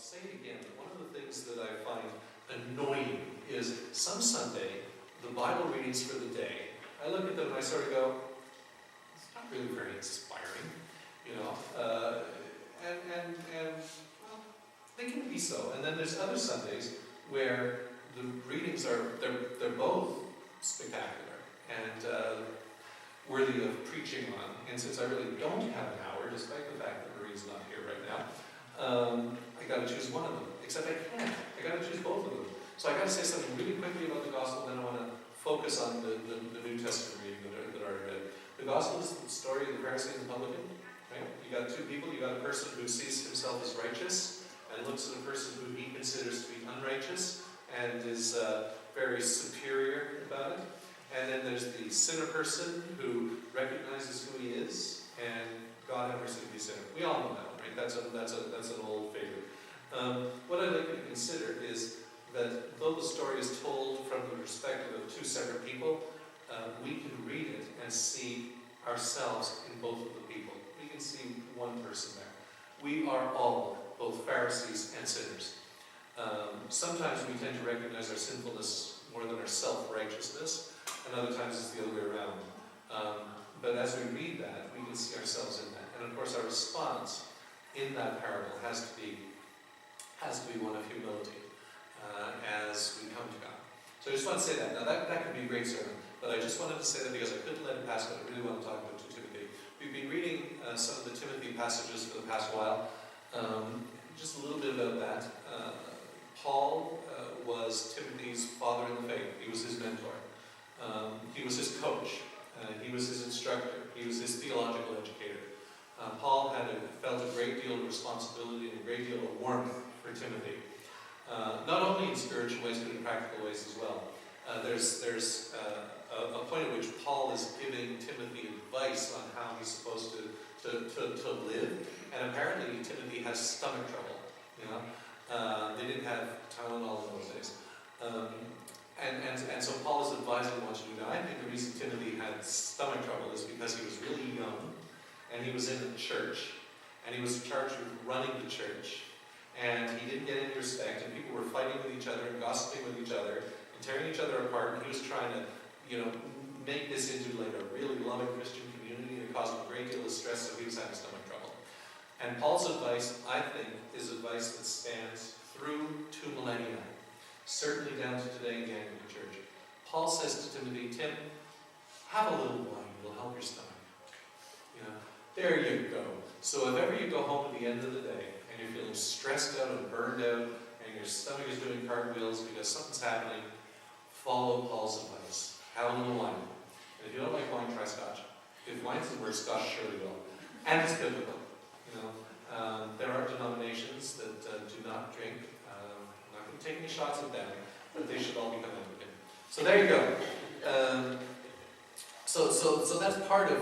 say it again. One of the things that I find annoying is some Sunday, the Bible readings for the day, I look at them and I sort of go, it's not really very inspiring, you know. Well, they can be so. And then there's other Sundays where the readings they're both spectacular and worthy of preaching on. And since I really don't have an hour, despite the fact that Marie's not here right now, I got to choose one of them. Except I can't. I got to choose both of them. So I got to say something really quickly about the gospel, then I want to focus on the New Testament reading that I read. The gospel is the story of the Pharisee and the publican. Right? You got two people. You got a person who sees himself as righteous and looks at a person who he considers to be unrighteous and is very superior about it. And then there's the sinner person who recognizes who he is, and God have mercy on the sinner. We all know that, right? That's an old favorite. What I'd like you to consider is that though the story is told from the perspective of two separate people, we can read it and see ourselves in both of the people. We can see one person there. We are all both Pharisees and sinners. Sometimes we tend to recognize our sinfulness more than our self-righteousness, and other times it's the other way around. But as we read that, we can see ourselves in that. And of course our response in that parable has to be one of humility as we come to God. So I just want to say that. Now that could be a great sermon, but I just wanted to say that because I couldn't let it pass, but I really want to talk about Timothy. We've been reading some of the Timothy passages for the past while. Just a little bit about that. Paul was Timothy's father in the faith. He was his mentor. He was his coach. He was his instructor. He was his theological educator. Paul felt a great deal of responsibility and a great deal of warmth for Timothy. Not only in spiritual ways, but in practical ways as well. There's a point at which Paul is giving Timothy advice on how he's supposed to live, and apparently Timothy has stomach trouble. You know, they didn't have Tylenol in those days, and so Paul is advising what to do. Now, I think the reason Timothy had stomach trouble is because he was really young, and he was in the church, and he was charged with running the church. And he didn't get any respect, and people were fighting with each other and gossiping with each other and tearing each other apart, and he was trying to, make this into like a really loving Christian community, and it caused him a great deal of stress, so he was having stomach trouble. And Paul's advice, I think, is advice that stands through 2 millennia, certainly down to today in the Anglican Church. Paul says to Timothy, Tim, have a little wine, it'll help your stomach. There you go. So if ever you go home at the end of the day, and you're feeling stressed out and burned out, and your stomach is doing cartwheels because something's happening, follow Paul's advice. Have a little wine. And if you don't like wine, try scotch. If wine's the word, scotch surely will. And it's biblical. There are denominations that do not drink. I'm not going to take any shots at them, but they should all become Anglican. So there you go. So that's part of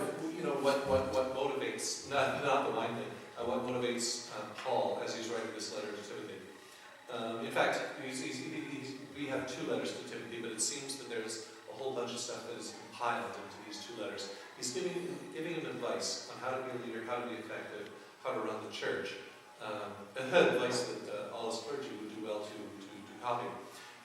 what motivates not the wine thing. What motivates Paul as he's writing this letter to Timothy. In fact, we have 2 letters to Timothy, but it seems that there's a whole bunch of stuff that is compiled into these 2 letters. He's giving him advice on how to be a leader, how to be effective, how to run the church. Advice that all his clergy would do well to copy.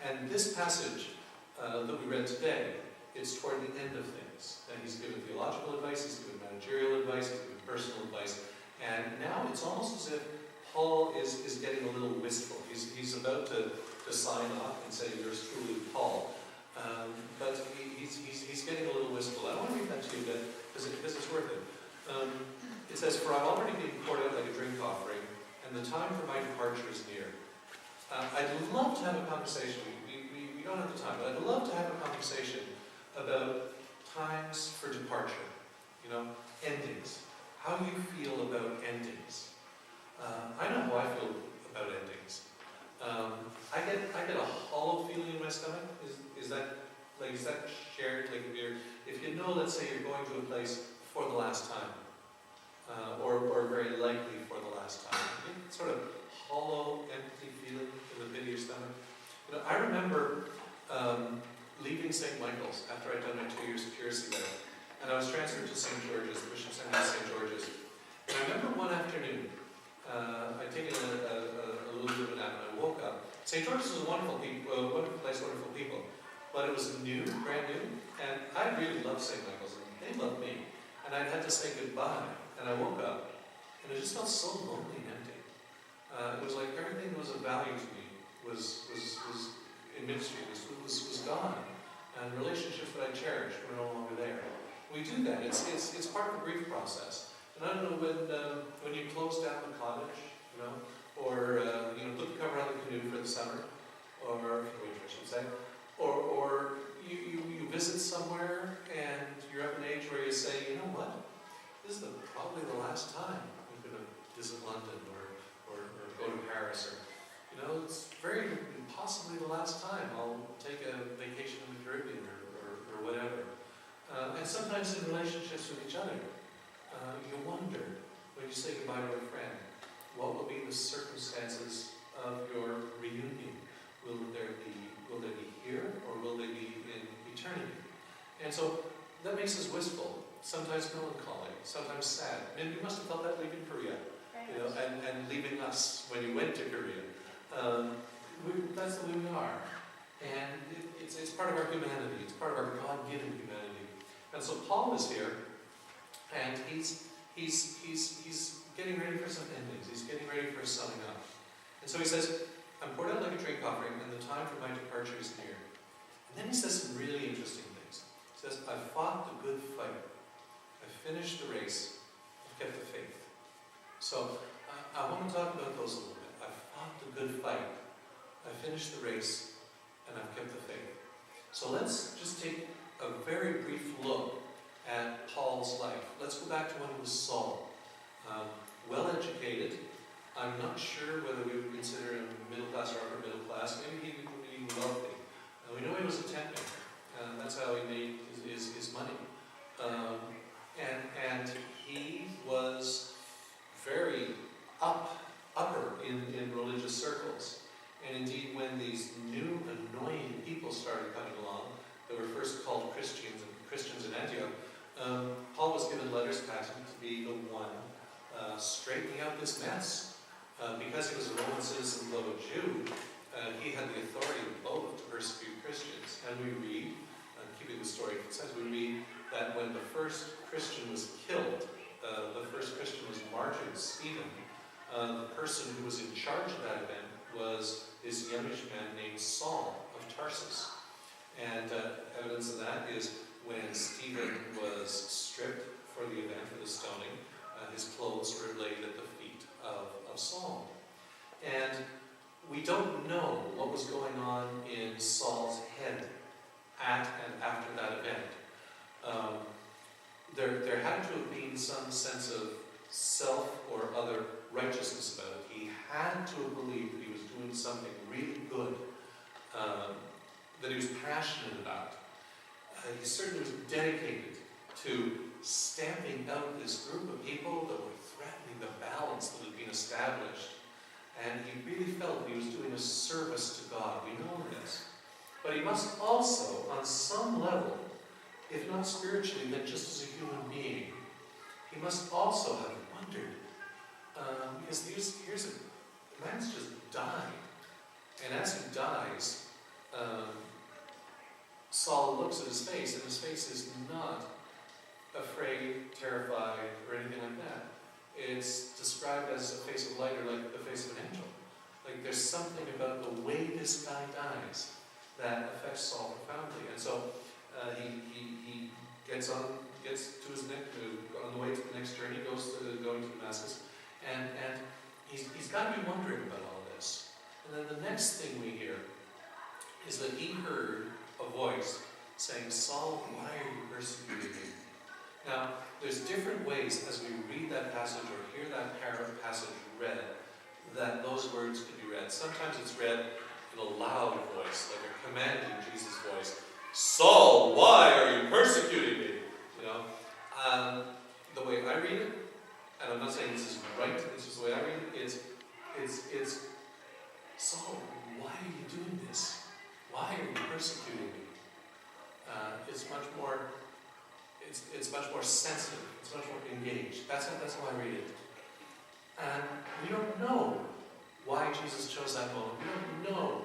And this passage that we read today, it's toward the end of things. And he's given theological advice, he's given managerial advice, he's given personal advice. And now it's almost as if Paul is getting a little wistful. He's about to sign off and say, yours truly, Paul. But he's getting a little wistful. I want to read that to you because it's worth it. It says, for I've already been poured out like a drink offering, and the time for my departure is near. I'd love to have a conversation. We don't have the time, but I'd love to have a conversation about times for departure. Endings. How do you feel about endings? I know how I feel about endings. I get a hollow feeling in my stomach. Is that shared? Like if you know, let's say you're going to a place for the last time, or very likely for the last time, you get sort of hollow, empty feeling in the pit of your stomach. I remember leaving St. Michael's after I'd done my 2 years of curacy there. And I was transferred to St. George's, the Bishop's Seminary of St. George's. And I remember one afternoon, I'd taken a little bit of a nap and I woke up. St. George's was a wonderful place, wonderful people. But it was new, brand new, and I really loved St. Michael's, and they loved me. And I'd had to say goodbye, and I woke up, and it just felt so lonely and empty. It was like everything that was of value to me was in ministry, was gone. And relationships that I cherished were no longer there. We do that. It's part of the grief process. And I don't know when you close down the cottage, or put the cover on the canoe for the summer, or winter, I should say, or you visit somewhere and you're of an age where you say, you know what, this is probably the last time I'm going to visit London or go to Paris, or it's very possibly the last time I'll take a vacation in the Caribbean or whatever. And sometimes in relationships with each other, you wonder when you say goodbye to a friend, what will be the circumstances of your reunion? Will they be here, or will they be in eternity? And so that makes us wistful, sometimes melancholy, sometimes sad. And you must have felt that leaving Korea, and leaving us when you went to Korea. That's the way we are, and it's part of our humanity. It's part of our God-given humanity. And so Paul is here, and he's getting ready for some endings. He's getting ready for summing up. And so he says, I'm poured out like a drink offering, and the time for my departure is near. And then he says some really interesting things. He says, I've fought the good fight. I've finished the race. I've kept the faith. So I want to talk about those a little bit. I've fought the good fight. I've finished the race, and I've kept the faith. So let's just take a very brief look at Paul's life. Let's go back to when he was Saul. Well-educated. I'm not sure whether we would consider him middle class or upper middle class. Maybe he would be wealthy. We know he was a tent maker. That's how he made his money. And he was very upper in religious circles. And indeed, when these new annoying people started coming along, that were first called Christians in Antioch, Paul was given letters patent to be the one straightening out this mess. Because he was a Roman citizen, though a Jew, he had the authority of both to persecute Christians. And we read, keeping the story concise, we read that when the first Christian was killed, the first Christian was martyred, Stephen, the person who was in charge of that event was this youngish man named Saul of Tarsus. And evidence of that is when Stephen was stripped for the event, for the stoning, his clothes were laid at the feet of Saul. And we don't know what was going on in Saul's head at and after that event. There had to have been some sense of self or other righteousness about it. He had to have believed that he was doing something really good, that he was passionate about. He certainly was dedicated to stamping out this group of people that were threatening the balance that had been established. And he really felt that he was doing a service to God. We know this. But he must also, on some level, if not spiritually, then just as a human being, he must also have wondered. Because here's a man's just died. And as he dies, Saul looks at his face, and his face is not afraid, terrified, or anything like that. It's described as a face of light, or like the face of an angel. Like there's something about the way this guy dies that affects Saul profoundly. And so he gets to his next, on the way to the next journey, going to Damascus, and he's got to be wondering about all this. And then the next thing we hear is that he heard a voice saying, Saul, why are you persecuting me? Now, there's different ways as we read that passage or hear that passage read that those words could be read. Sometimes it's read in a loud voice, like a commanding Jesus voice. Saul, why are you persecuting me? The way I read it, and I'm not saying this is right, this is the way I read it, it's Saul, why are you doing this? Why are you persecuting me? It's much more sensitive. It's much more engaged. That's how I read it. And we don't know why Jesus chose that moment. We don't know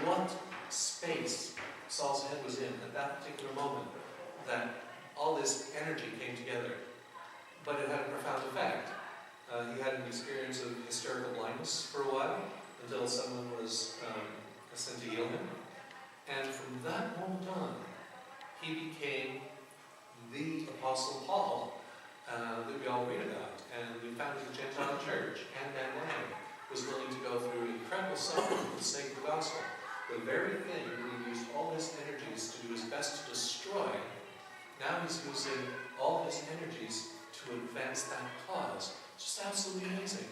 what space Saul's head was in at that particular moment that all this energy came together. But it had a profound effect. He had an experience of hysterical blindness for a while until someone was sent to heal him. And from that moment on, he became the Apostle Paul that we all read about. And we founded a Gentile church, and that man was willing to go through incredible suffering for the sake of the gospel. The very thing that he used all his energies to do his best to destroy, now he's using all his energies to advance that cause. Just absolutely amazing.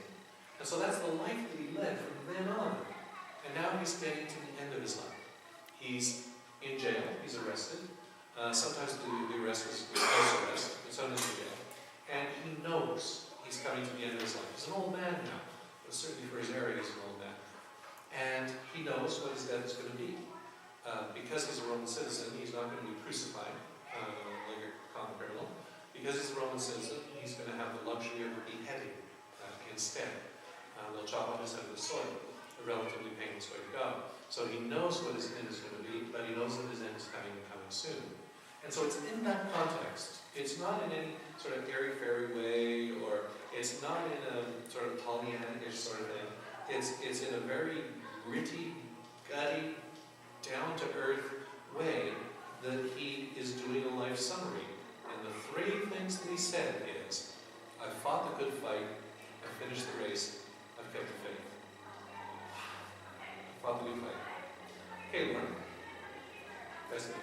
And so that's the life that he led from then on. And now he's getting to the end of his life. He's in jail, he's arrested. Sometimes the arrest was house arrest, but sometimes in jail. And he knows he's coming to the end of his life. He's an old man now, but certainly for his area he's an old man. And he knows what his death is going to be. Because he's a Roman citizen, he's not going to be crucified like a common criminal. Because he's a Roman citizen, he's going to have the luxury of beheading instead. They'll chop off his head with a sword, a relatively painless way to go. So he knows what his end is going to be, but he knows that his end is coming soon. And so it's in that context. It's not in any sort of airy-fairy way, or it's not in a sort of Pollyanna-ish sort of thing. It's in a very gritty, gutty, down-to-earth way that he is doing a life summary. And the three things that he said is, I fought the good fight, I finished the race, I've kept the faith. I fought the good fight. Okay, Lorne. That's me.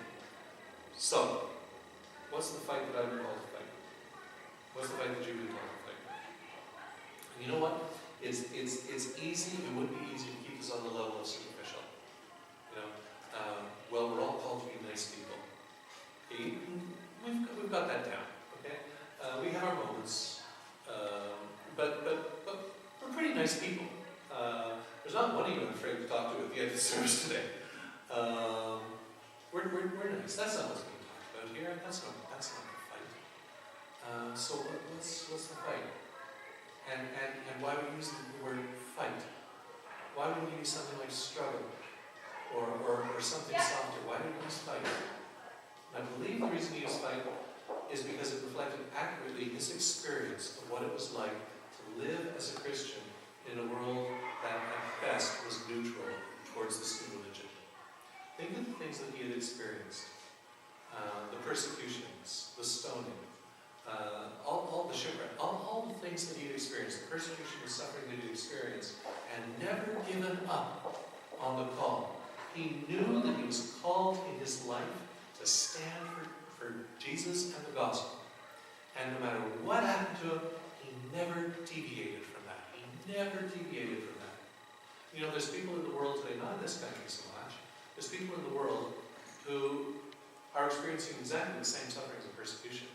So, what's the fight that I've been called to fight? What's the fight that you've been called to fight? And you know what? It's easy, it would be easy to keep this on the level of superficial. You know, well, we're all called to be nice people. Okay? We've got that down. Okay? We have our moments, but we're pretty nice people. There's not one of you I'm afraid to talk to at the end of the service today. We're nice. That's not what's being talked about here. That's not the fight. So what's the fight? And why would we use the word fight? Why would we use something like struggle or something softer? Why would we use fight? I believe the reason he used fight is because it reflected accurately his experience of what it was like to live as a Christian in a world that at best was neutral towards this new religion. Think of the things that he had experienced. The persecutions, the stoning, all the shipwreck, all the things that he had experienced, the persecution, the suffering that he had experienced, and never given up on the call. He knew that he was called in his life to stand for Jesus and the gospel. And no matter what happened to him, he never deviated from that. He never deviated from that. You know, there's people in the world today, not in this country so much, there's people in the world who are experiencing exactly the same sufferings and persecution.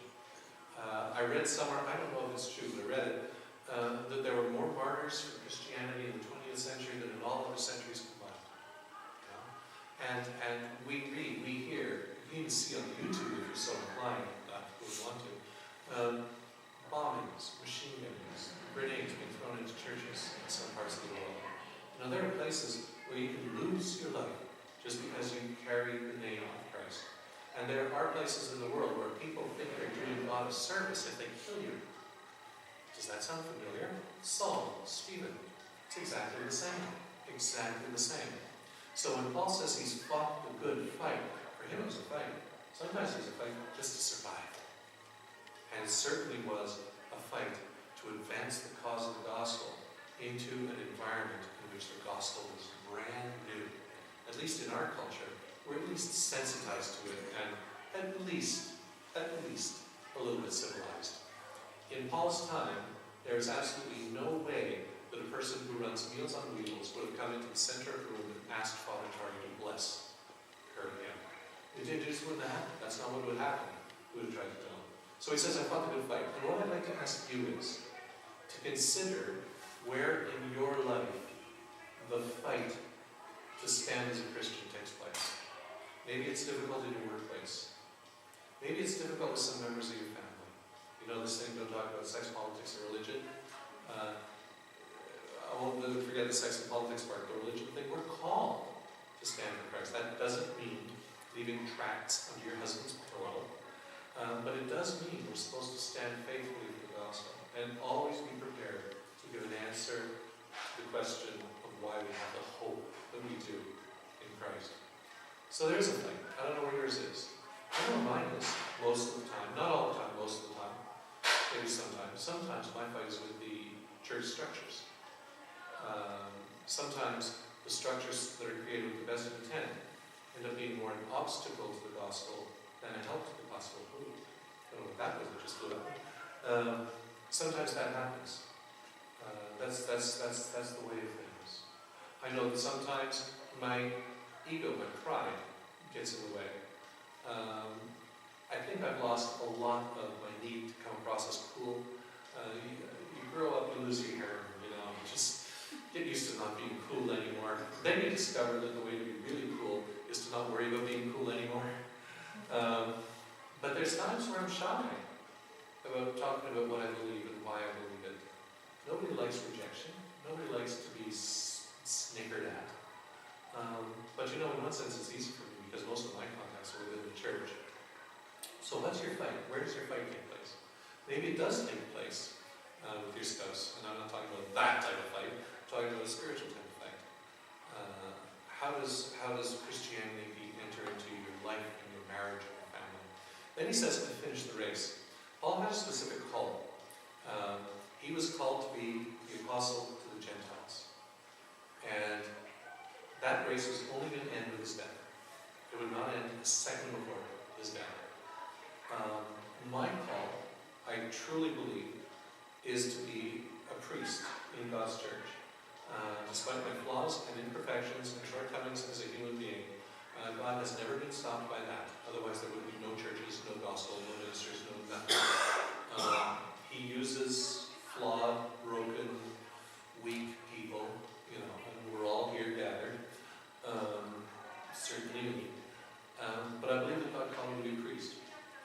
I read somewhere, I don't know if it's true, but I read it, that there were more martyrs for Christianity in the 20th century than in all other centuries combined. You know? And we read, we hear, you can even see on YouTube if you're so inclined, who would want to, bombings, machine guns, grenades being thrown into churches in some parts of the world. You know, there are places where you can lose your life just because you carry the name of Christ. And there are places in the world where people think they're doing God a service if they kill you. Does that sound familiar? Saul, Stephen, it's exactly the same. Exactly the same. So when Paul says he's fought the good fight, for him it was a fight. Sometimes it was a fight just to survive. And it certainly was a fight to advance the cause of the gospel into an environment in which the gospel was brand new. At least in our culture, we're at least sensitized to it and at least a little bit civilized. In Paul's time, there is absolutely no way that a person who runs Meals on Wheels would have come into the center of the room and asked Father Tardy to bless her or him. It just wouldn't have happened. That's not what would happen. Who would have tried to tell him. So he says, I fought the good fight. And what I'd like to ask you is to consider where in your life the fight to stand as a Christian takes place. Maybe it's difficult in your workplace. Maybe it's difficult with some members of your family. You know this thing, don't talk about sex, politics, or religion. won't forget the sex and politics part, the religion thing. We're called to stand for Christ. That doesn't mean leaving tracts under your husband's pillow, but it does mean we're supposed to stand faithfully for the gospel and always be prepared to give an answer to the question of why we have the hope that we do in Christ. So there's a thing. I don't know where yours is. I know where mine is most of the time. Not all the time, most of the time. Maybe sometimes. Sometimes my fight is with the church structures. Sometimes the structures that are created with the best intent end up being more an obstacle to the gospel than a help to the gospel. Ooh, I don't know what that was, it just blew up. Sometimes that happens. That's the way of things. I know that sometimes my ego, my pride, gets in the way. I think I've lost a lot of my need to come across as cool. You grow up, you lose your hair, just get used to not being cool anymore. Then you discover that the way to be really cool is to not worry about being cool anymore. But there's times where I'm shy about talking about what I believe and why I believe it. Nobody likes rejection. Nobody likes to be snickered at. But in one sense it's easy for me because most of my contacts are within the church. So what's your fight? Where does your fight take place? Maybe it does take place with your spouse, and I'm not talking about that type of fight, I'm talking about a spiritual type of fight. How does Christianity enter into your life and your marriage and your family? Then he says to finish the race. Paul had a specific call. He was called to be the apostle to the Gentiles. And that race was only going to end with his death. It would not end a second before his death. My call, I truly believe, is to be a priest in God's church. Despite my flaws and imperfections and shortcomings as a human being, God has never been stopped by that. Otherwise there would be no churches, no gospel, no ministers, no nothing. He uses flawed, broken, weak people, and we're all here gathered. Certainly me. But I believe that God called me to be a priest.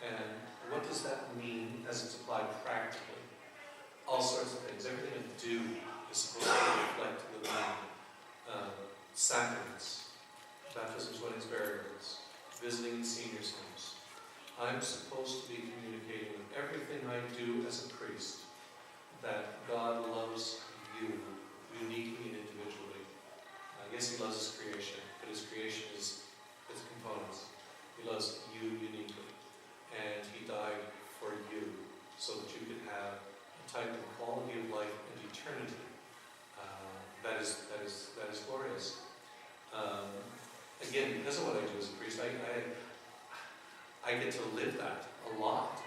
And what does that mean as it's applied practically? All sorts of things. Everything I do is supposed to reflect the divine. Sacraments, baptisms, weddings, burials, visiting in seniors' homes. I'm supposed to be communicating with everything I do as a priest that God loves you uniquely and individually. Yes, he loves his creation, but his creation is its components. He loves you uniquely. And he died for you so that you could have a type of quality of life and eternity that is glorious. Again, because of what I do as a priest, I get to live that a lot.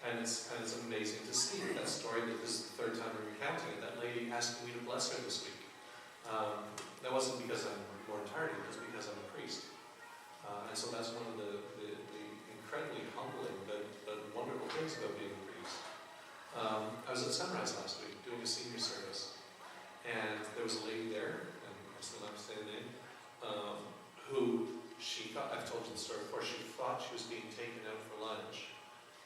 And it's amazing to see that story. That this is the third time we're recounting it. That lady asked me to bless her this week. That wasn't because I'm Lorne Tardy, it was because I'm a priest. And so that's one of the incredibly humbling but wonderful things about being a priest. I was at Sunrise last week doing a senior service, and there was a lady there, and I still not say the name, who she thought, I've told you the story before, she thought she was being taken out for lunch,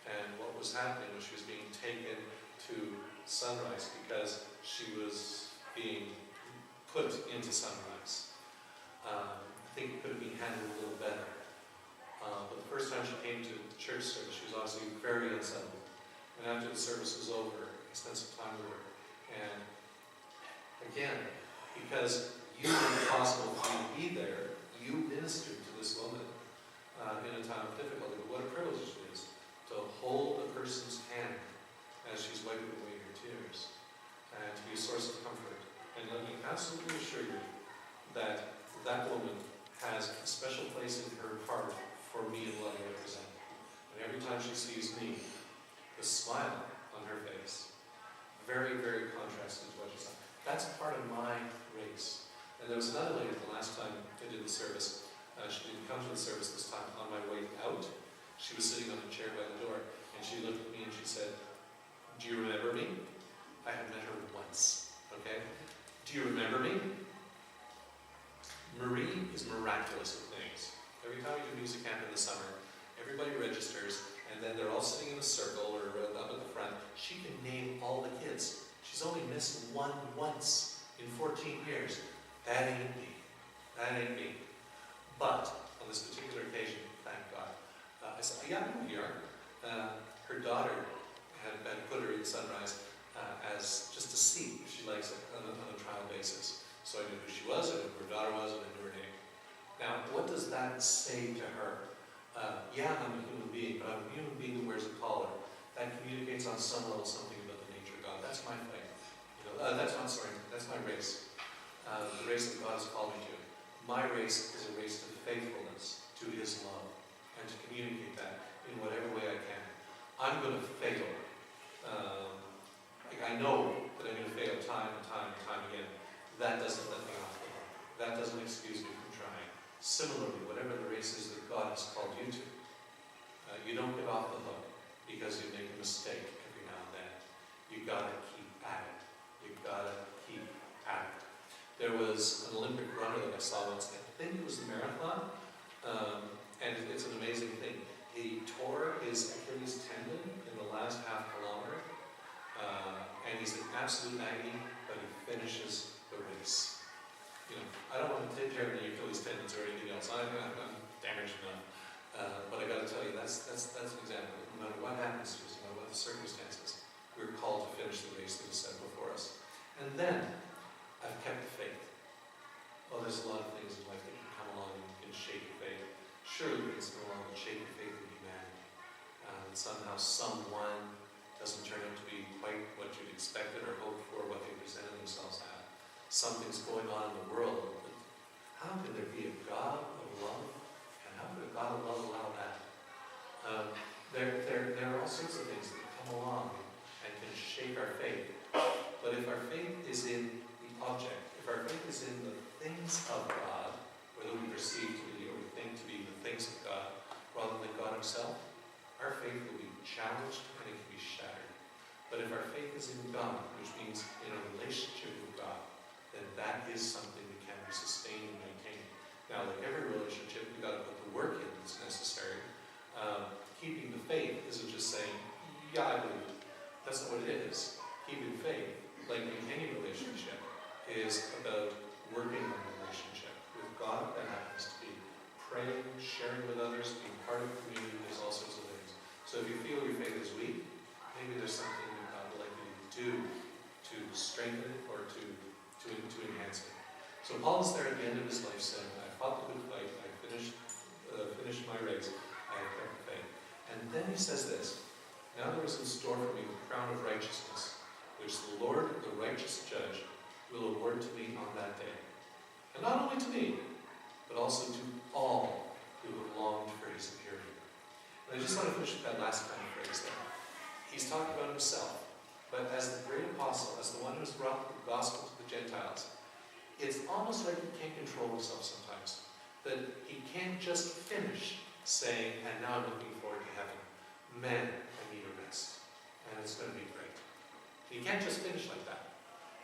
and what was happening was she was being taken to Sunrise because she was being put into Sunrise. I think it could have been handled a little better. But the first time she came to the church service, she was obviously very unsettled. And after the service was over, I spent some time with her. And again, because you made it possible for me to be there, you ministered to this woman in a time of difficulty. But what a privilege it is to hold a person's hand as she's wiping away her tears and to be a source of comfort. And let me absolutely assure you that that woman has a special place in her heart for me and what I represent. And every time she sees me, the smile on her face, very, very contrasted to what she saw. That's part of my race. And there was another lady the last time I did the service. She didn't come to the service this time. On my way out, she was sitting on a chair by the door, and she looked at me and she said, "Do you remember me?" I had met her once, okay? "Do you remember me?" Marie is miraculous with names. Every time we do music camp in the summer, everybody registers, and then they're all sitting in a circle or up at the front. She can name all the kids. She's only missed one once. in 14 years. That ain't me. That ain't me. But on this particular occasion, thank God, I said, yeah, I know who you are. Her daughter had put her in Sunrise as just to see if she likes it on a trial basis. So I knew who she was, I knew who her daughter was, and I knew her name. Now, what does that say to her? Yeah, I'm a human being, but I'm a human being who wears a collar. That communicates on some level something about the nature of God. That's my faith. That's my race. The race that God has called me to. My race is a race to faithfulness, to His love, and to communicate that in whatever way I can. I'm going to fail. I know that I'm going to fail time and time and time again. That doesn't let me off the hook. That doesn't excuse me from trying. Similarly, whatever the race is that God has called you to, you don't get off the hook because you make a mistake every now and then. You've got to keep at it. You've got to keep at it. There was an Olympic runner that I saw once, I think it was the marathon, and it's an amazing thing. He tore his Achilles tendon in the last half kilometer, and he's in absolute agony, but he finishes the race. I don't want to take care of the Achilles tendons or anything else. I'm damaged enough. But I got to tell you, that's an example. No matter what happens to us, no matter what the circumstances, we're called to finish the race that is set before us. And then, I've kept the faith. Oh, there's a lot of things in life that can come along and can shake your faith. Surely things come along and shake your faith in humanity. And somehow someone doesn't turn out to be quite what you'd expected or hoped for, what they presented themselves at. Something's going on in the world. But how can there be a God of love? And how could a God of love allow that? There are all sorts of things that come along and can shake our faith. But if our faith is in the object, if our faith is in the things of God, whether we perceive to be or we think to be the things of God, rather than God Himself, our faith will be challenged and it can be shattered. But if our faith is in God, which means in a relationship with God, then that is something that can be sustained and maintained. Now, like every relationship, we've got to put the work in that's necessary. Keeping the faith isn't just saying, yeah, I believe it. That's not what it is. Keeping faith, like in any relationship, is about working on the relationship. With God, that happens to be praying, sharing with others, being part of the community, there's all sorts of things. So if you feel your faith is weak, maybe there's something that God would like you to do to strengthen it or to enhance it. So Paul is there at the end of his life saying, I fought the good fight, I finished my race, I have kept the faith. And then he says this, now there is in store for me the crown of righteousness, which the Lord, the righteous judge, will award to me on that day. And not only to me, but also to all who have longed for His appearing. And I just want to finish with that last kind of phrase there. He's talking about himself, but as the great apostle, as the one who has brought the gospel to the Gentiles, it's almost like he can't control himself sometimes. That he can't just finish saying, and now I'm looking forward to heaven. Man, I need a rest. And it's going to be great. He can't just finish like that.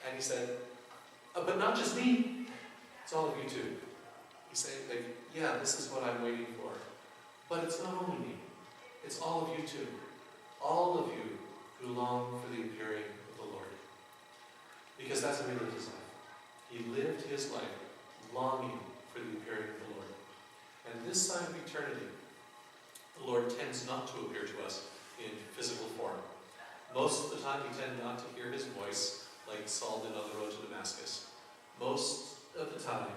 And he said, but not just me. It's all of you too. He's saying, yeah, this is what I'm waiting for. But it's not only me. It's all of you too. All of you who long for the appearing of the Lord. Because that's how he lived his life. He lived his life longing for the appearing of the Lord. And this side of eternity, the Lord tends not to appear to us in physical form. Most of the time we tend not to hear His voice like Saul did on the road to Damascus. Most of the time,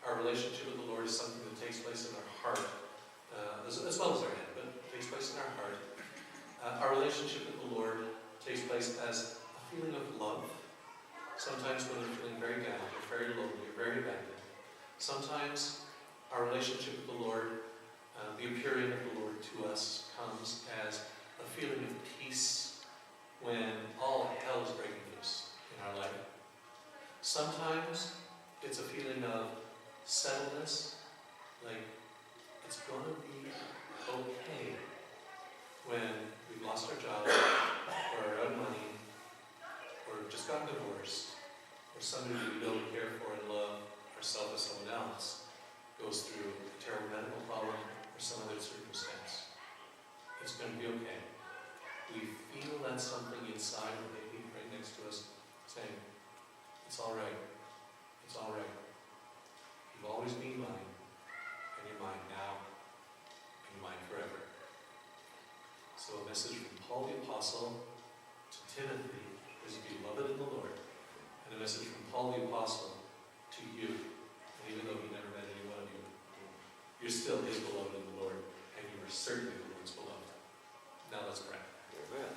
our relationship with the Lord is something that takes place in our heart, as well as our head, but it takes place in our heart. Our relationship with the Lord takes place as a feeling of love. Sometimes when we're feeling very down, or very lonely, or very abandoned. Sometimes our relationship with the Lord, the appearing of the Lord to us, comes as a feeling of peace when all hell is breaking loose in our life. Sometimes it's a feeling of settledness, like it's going to be okay when we've lost our job, or are out of money, or just got divorced, or somebody we don't care for and love, ourselves or someone else, goes through a terrible medical problem or some other circumstance. It's going to be okay. We feel that something inside or maybe right next to us saying, It's all right. It's all right. You've always been mine, and you're mine now, and you're mine forever. So a message from Paul the Apostle to Timothy, his beloved in the Lord, and a message from Paul the Apostle to you. And even though he never met any one of you, you're still his beloved in the Lord, and you are certainly the Lord's beloved. Now let's pray. Amen.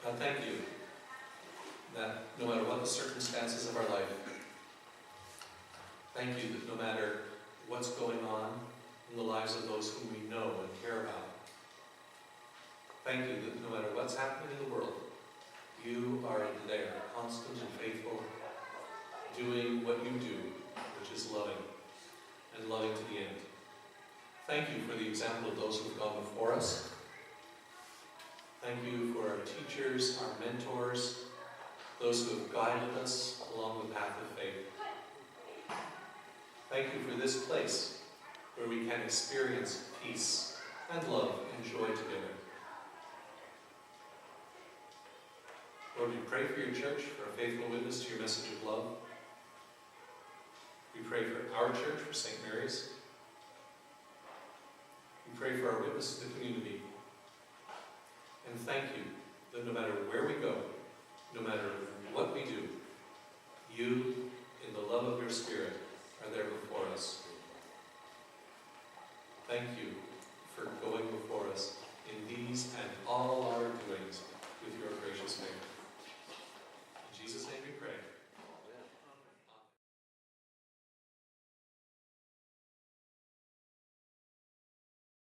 God, thank you that no matter what the circumstances of our life, thank you that no matter what's going on in the lives of those whom we know and care about, thank you that no matter what's happening in the world, you are there, constant and faithful, doing what you do, which is loving, and loving to the end. Thank you for the example of those who have gone before us. Thank you for our teachers, our mentors, those who have guided us along the path of faith. Thank you for this place where we can experience peace and love and joy together. Lord, we pray for your church, for a faithful witness to your message of love. We pray for our church, for St. Mary's. We pray for our witness to the community. And thank you that no matter where we go, no matter what we do, you, in the love of your Spirit, are there before us. Thank you